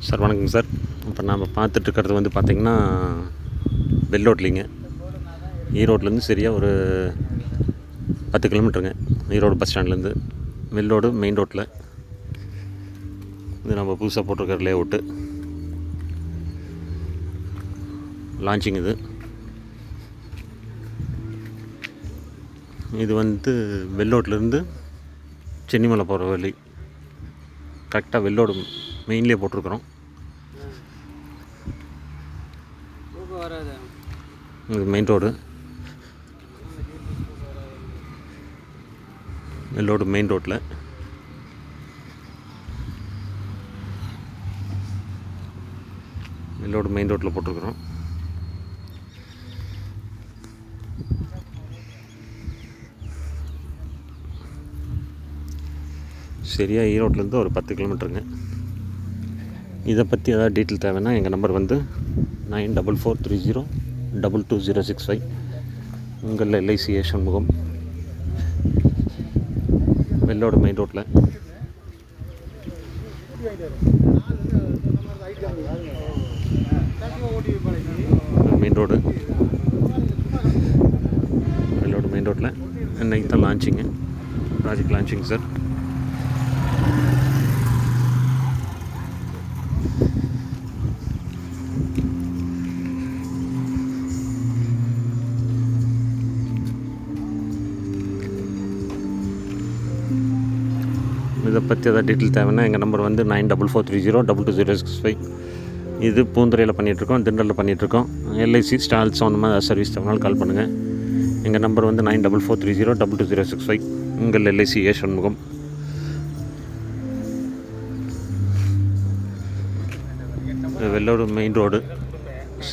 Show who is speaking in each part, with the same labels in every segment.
Speaker 1: Sir வணக்கம் sir. இப்போ நாம் பார்த்துட்ருக்கிறது வந்து பார்த்திங்கன்னா வெள்ளோட்லிங்க. ஈரோட்லேருந்து சரியாக ஒரு 10 கிலோமீட்டருங்க. ஈரோடு பஸ் ஸ்டாண்ட்லேருந்து வெள்ளோடு மெயின் ரோட்டில். இது நம்ம புதுசாக போட்டிருக்கிற லேஅவுட்டு லான்ச்சிங். இது வந்து வெள்ளோட்லேருந்து சென்னிமலை போகிற வழி. கரெக்டாக வெள்ளோடு மெயின்லேயே போட்டிருக்குறோம். இது மெயின் ரோடு, வெள்ளோடு மெயின் ரோட்டில். வெள்ளோடு மெயின் ரோட்டில் போட்டிருக்குறோம். சரியாக ஈரோட்லேருந்து ஒரு 10 கிலோமீட்டருங்க. இதை பற்றி ஏதாவது டீட்டெயில் தேவைன்னா எங்கள் நம்பர் வந்து 9443022065. உங்கள் எல்ஐசி சண்முகம், வெள்ளோடு மெயின் ரோட்டில். மெயின் ரோடு, வெள்ளோடு மெயின் ரோட்டில். இன்னைக்கு தான் லான்ச்சிங்கு, ப்ராஜெக்ட் லான்ச்சிங் சார். இதை பற்றி எதாவது டீட்டெயில் தேவைன்னா எங்கள் நம்பர் வந்து 9443022065. இது பூந்துறையில் பண்ணிகிட்ருக்கோம், திண்டலில் பண்ணிகிட்ருக்கோம். எல்ஐசி ஸ்டால்ஸ் அந்த மாதிரி சர்வீஸ் தேவைனாலும் கால் பண்ணுங்கள். எங்கள் நம்பர் வந்து 9443022065. உங்கள் LIC Shanmugam. Vellode main road,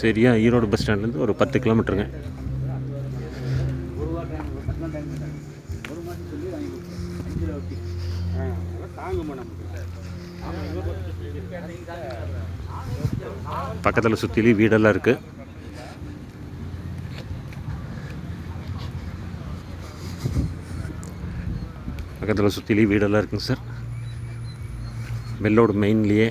Speaker 1: சரியாக ஈரோடு பஸ் ஸ்டாண்ட்லேருந்து ஒரு 10 கிலோமீட்டருங்க. பக்கத்தில் சுற்றிலையும் வீடெல்லாம் இருக்குது. பக்கத்தில் சுற்றிலையும் வீடெல்லாம் இருக்குங்க சார். வெள்ளோடு மெயின்லேயே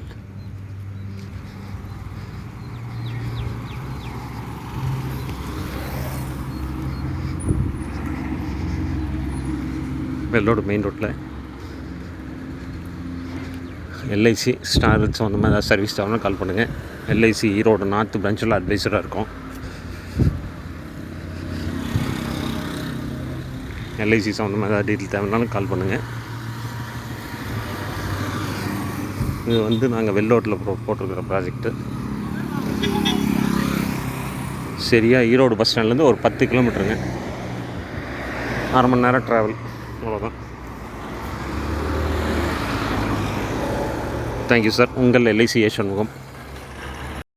Speaker 1: வெள்ளோடு மெயின் ரோட்டில் எல்ஐசி ஸ்டார்ஸ் அந்த மாதிரி ஏதாவது சர்வீஸ் தேவைன்னா கால் பண்ணுங்கள். எல்ஐசி ஈரோடு நார்த் பிரான்ச்சில் அட்வைசராக இருக்கும். எல்ஐசி சம்மந்தமாக ஏதாவது டீட்டெயில் தேவைன்னாலும் கால் பண்ணுங்கள். இது வந்து நாங்கள் வெள்ளோட்டில் போட்டிருக்கிற ப்ராஜெக்ட்டு. சரியாக ஈரோடு பஸ் ஸ்டாண்ட்லேருந்து ஒரு 10 கிலோமீட்டருங்க. 1/2 மணி நேரம் ட்ராவல், அவ்வளோதான். Thank you sir. உங்கள் எல்ஐசி சண்முகம்.